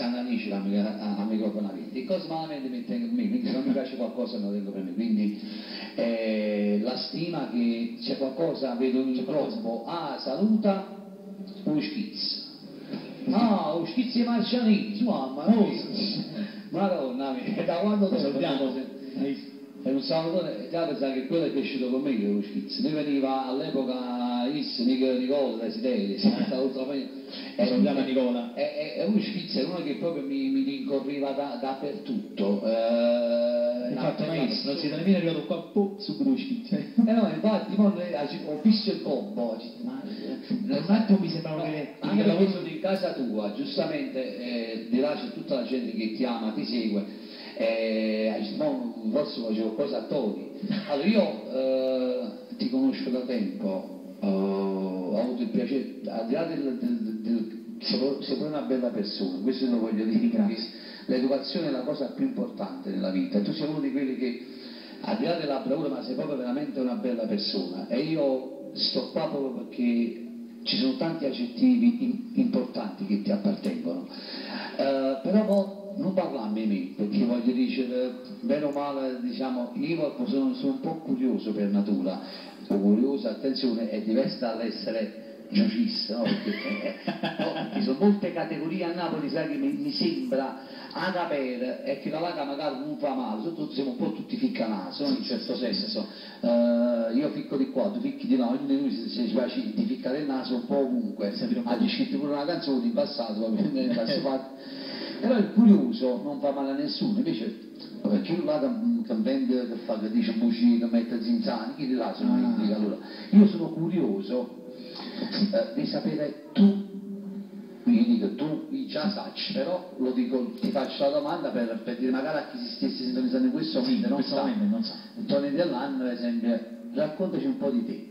Cananici la microfonare, e cosa malamente mi tengo per me, quindi se non mi piace qualcosa me lo tengo per me, quindi la stima che c'è qualcosa, vedo un prossimo, saluta un schizzo, un schizzo di marcianini, mamma, madonna mia, da quando te lo diamo? E un salvatore, già pensava che quello è cresciuto con me, lo schizzo, ne veniva all'epoca Nicola Desideri, salutiamo Nicola. È uno schizzo, è uno che proprio mi rincorreva dappertutto. Infatti maestro, non siete nemmeno arrivato qua subito lo schizzo. No, infatti ho visto il combo, un attimo mi sembrava che anche perché sono in casa tua, giustamente di là c'è tutta la gente che ti ama, ti segue. Forse facevo cose a Toni. Allora io ti conosco da tempo, ho avuto il piacere, al di là sei pure una bella persona, questo te lo voglio dire, perché l'educazione è la cosa più importante nella vita, e tu sei uno di quelli che al di là della bravura, ma sei proprio veramente una bella persona, e io sto qua proprio perché ci sono tanti aggettivi importanti che ti appartengono, però non parlarmi di me, perché voglio dire, bene o male, diciamo, io sono un po' curioso per natura, o curioso, attenzione, è diversa dall'essere giocista, no? Perché sono molte categorie a Napoli, sai, che mi sembra a capire, e che la vaga magari non fa male, siamo un po' tutti ficcanaso, no? In certo senso, io ficco di qua, tu ficchi di là, ognuno si piace di ficcare il naso un po' ovunque, ha scritto pure una canzone in passato, però il curioso non fa male a nessuno, invece perché io là che vende, che dice bugie, che mette zinzani, chi di là sono indica, allora io sono curioso di sapere tu, quindi dico tu già sai, però lo dico, ti faccio la domanda per dire magari a chi si stesse sintonizzando in questo momento, non sa. Tony Dell'Anno per esempio, raccontaci un po' di te.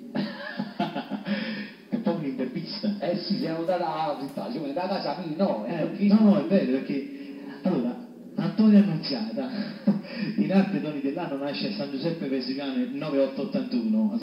È un po' un'intervista. Sì, siamo da casa mia, no? No, è vero, perché allora Antonio Annunziata, in arte Tony Dell'Anno, nasce a San Giuseppe Vesuvano nel 9881.